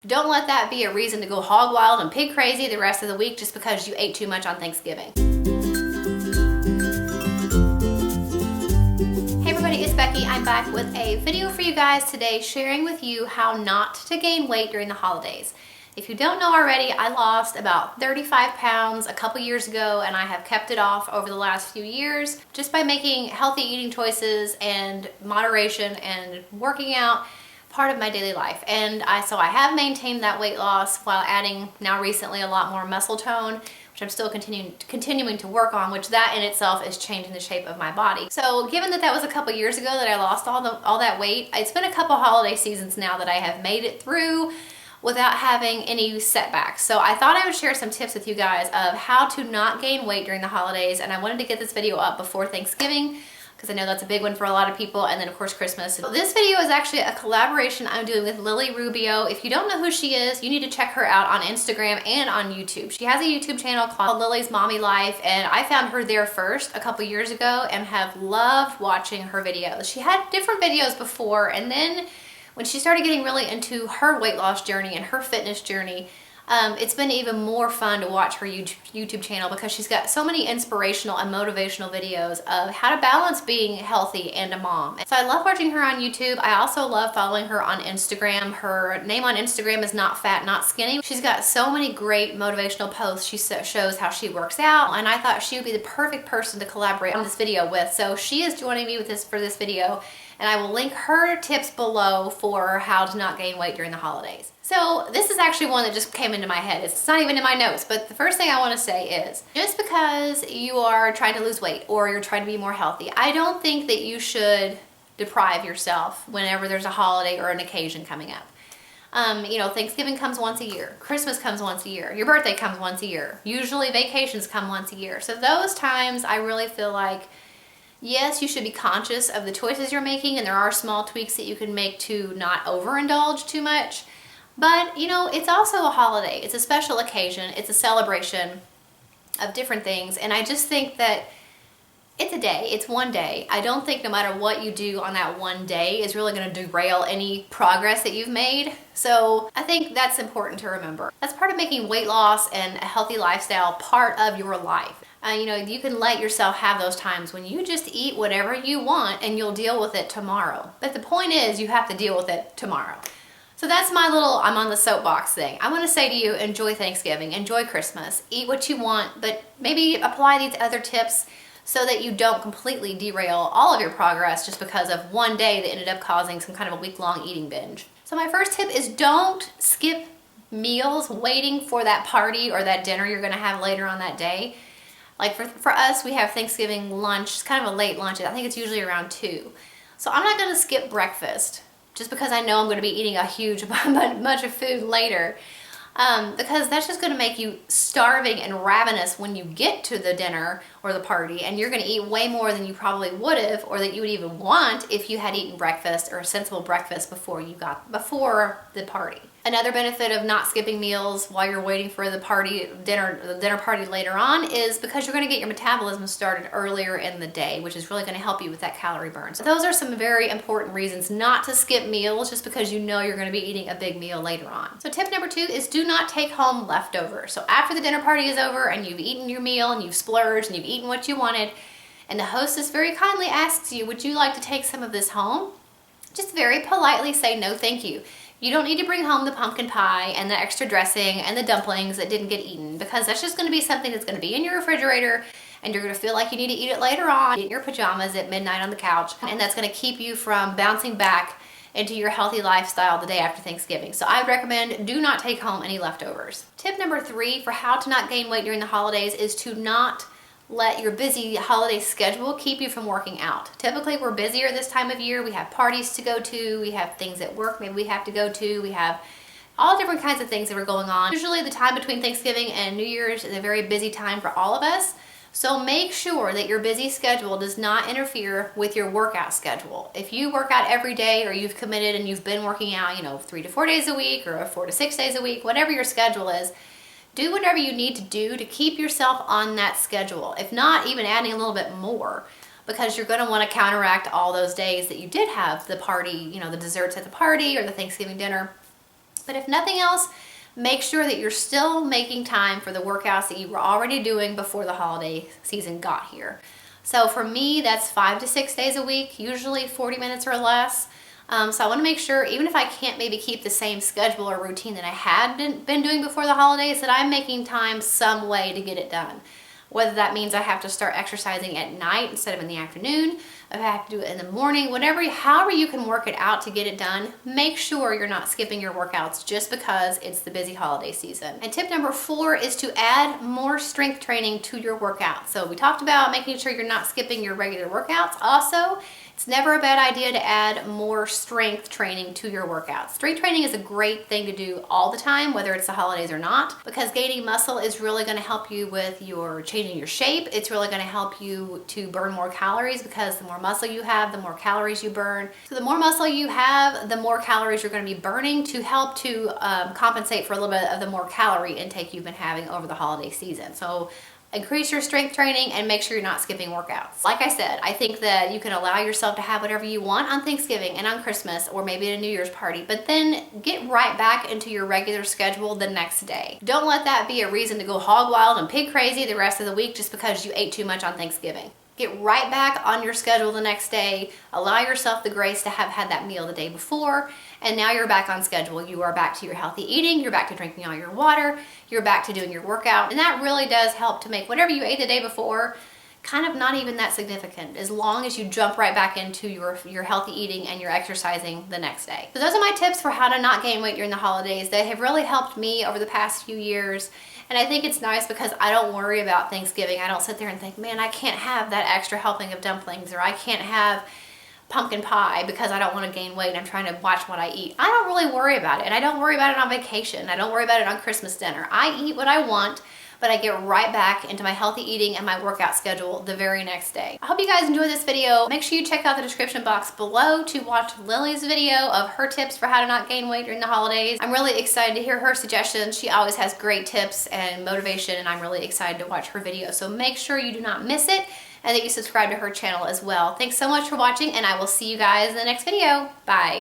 Don't let that be a reason to go hog wild and pig crazy the rest of the week just because you ate too much on Thanksgiving. Hey everybody, it's Becky. I'm back with a video for you guys today sharing with you how not to gain weight during the holidays. If you don't know already, I lost about 35 pounds a couple years ago and I have kept it off over the last few years just by making healthy eating choices and moderation and working out part of my daily life. And so I have maintained that weight loss while adding now recently a lot more muscle tone, which I'm still continuing to work on, which that in itself is changing the shape of my body. So given that that was a couple years ago that I lost all that weight, it's been a couple holiday seasons now that I have made it through without having any setbacks. So I thought I would share some tips with you guys of how to not gain weight during the holidays, and I wanted to get this video up before Thanksgiving because I know that's a big one for a lot of people, and then of course Christmas. So this video is actually a collaboration I'm doing with Lily Rubio. If you don't know who she is, you need to check her out on Instagram and on YouTube. She has a YouTube channel called Lily's Mommy Life, and I found her there first a couple years ago and have loved watching her videos. She had different videos before, and then when she started getting really into her weight loss journey and her fitness journey, it's been even more fun to watch her YouTube channel because she's got so many inspirational and motivational videos of how to balance being healthy and a mom. So I love watching her on YouTube. I also love following her on Instagram. Her name on Instagram is Not Fat, Not Skinny. She's got so many great motivational posts. She shows how she works out, and I thought she would be the perfect person to collaborate on this video with. So she is joining me for this video, and I will link her tips below for how to not gain weight during the holidays. So this is actually one that just came into my head. It's not even in my notes, but the first thing I want to say is just because you are trying to lose weight or you're trying to be more healthy, I don't think that you should deprive yourself whenever there's a holiday or an occasion coming up. You know, Thanksgiving comes once a year, Christmas comes once a year, your birthday comes once a year, usually vacations come once a year. So those times I really feel like, yes, you should be conscious of the choices you're making, and there are small tweaks that you can make to not overindulge too much. But, you know, it's also a holiday. It's a special occasion. It's a celebration of different things. And I just think that it's a day. It's one day. I don't think no matter what you do on that one day is really going to derail any progress that you've made. So I think that's important to remember. That's part of making weight loss and a healthy lifestyle part of your life. You know, you can let yourself have those times when you just eat whatever you want and you'll deal with it tomorrow. But the point is you have to deal with it tomorrow. So that's my little I'm on the soapbox thing. I want to say to you, enjoy Thanksgiving, enjoy Christmas, eat what you want, but maybe apply these other tips so that you don't completely derail all of your progress just because of one day that ended up causing some kind of a week-long eating binge. So my first tip is don't skip meals waiting for that party or that dinner you're going to have later on that day. Like for us, we have Thanksgiving lunch. It's kind of a late lunch. I think it's usually around 2. So I'm not going to skip breakfast just because I know I'm going to be eating a huge bunch of food later, because that's just going to make you starving and ravenous when you get to the dinner or the party, and you're going to eat way more than you probably would have or that you would even want if you had eaten breakfast or a sensible breakfast before the party. Another benefit of not skipping meals while you're waiting for the dinner party later on is because you're going to get your metabolism started earlier in the day, which is really going to help you with that calorie burn. So those are some very important reasons not to skip meals just because you know you're going to be eating a big meal later on. So tip number 2 is do not take home leftovers. So after the dinner party is over and you've eaten your meal and you've splurged and you've eaten what you wanted, and the hostess very kindly asks you, would you like to take some of this home? Just very politely say no thank you. You don't need to bring home the pumpkin pie and the extra dressing and the dumplings that didn't get eaten, because that's just going to be something that's going to be in your refrigerator and you're going to feel like you need to eat it later on in your pajamas at midnight on the couch, and that's going to keep you from bouncing back into your healthy lifestyle the day after Thanksgiving. So I would recommend do not take home any leftovers. Tip number 3 for how to not gain weight during the holidays is to not let your busy holiday schedule keep you from working out. Typically, we're busier this time of year. We have parties to go to, we have things at work maybe we have to go to, we have all different kinds of things that are going on. Usually the time between Thanksgiving and New Year's is a very busy time for all of us. So make sure that your busy schedule does not interfere with your workout schedule. If you work out every day, or you've committed and you've been working out, 3 to 4 days a week or 4 to 6 days a week, whatever your schedule is, do whatever you need to do to keep yourself on that schedule. If not, even adding a little bit more, because you're going to want to counteract all those days that you did have the party, the desserts at the party or the Thanksgiving dinner. But if nothing else, make sure that you're still making time for the workouts that you were already doing before the holiday season got here. So for me, that's 5 to 6 days a week, usually 40 minutes or less. So I want to make sure, even if I can't maybe keep the same schedule or routine that I had been doing before the holidays, that I'm making time some way to get it done. Whether that means I have to start exercising at night instead of in the afternoon, if I have to do it in the morning, however you can work it out to get it done, make sure you're not skipping your workouts just because it's the busy holiday season. And tip number 4 is to add more strength training to your workouts. So we talked about making sure you're not skipping your regular workouts. Also, it's never a bad idea to add more strength training to your workouts. Strength training is a great thing to do all the time, whether it's the holidays or not, because gaining muscle is really going to help you with your changing your shape. It's really going to help you to burn more calories, because the more muscle you have, the more calories you burn. So the more muscle you have, the more calories you're going to be burning to help to compensate for a little bit of the more calorie intake you've been having over the holiday season. So increase your strength training and make sure you're not skipping workouts. Like I said, I think that you can allow yourself to have whatever you want on Thanksgiving and on Christmas, or maybe at a New Year's party, but then get right back into your regular schedule the next day. Don't let that be a reason to go hog wild and pig crazy the rest of the week just because you ate too much on Thanksgiving. Get right back on your schedule the next day. Allow yourself the grace to have had that meal the day before, and now you're back on schedule. You are back to your healthy eating, you're back to drinking all your water, you're back to doing your workout, and that really does help to make whatever you ate the day before kind of not even that significant, as long as you jump right back into your healthy eating and your exercising the next day. So those are my tips for how to not gain weight during the holidays. They have really helped me over the past few years. And I think it's nice because I don't worry about Thanksgiving. I don't sit there and think, man, I can't have that extra helping of dumplings, or I can't have pumpkin pie because I don't want to gain weight and I'm trying to watch what I eat. I don't really worry about it. And I don't worry about it on vacation. I don't worry about it on Christmas dinner. I eat what I want, but I get right back into my healthy eating and my workout schedule the very next day. I hope you guys enjoyed this video. Make sure you check out the description box below to watch Lily's video of her tips for how to not gain weight during the holidays. I'm really excited to hear her suggestions. She always has great tips and motivation, and I'm really excited to watch her video. So make sure you do not miss it and that you subscribe to her channel as well. Thanks so much for watching, and I will see you guys in the next video. Bye.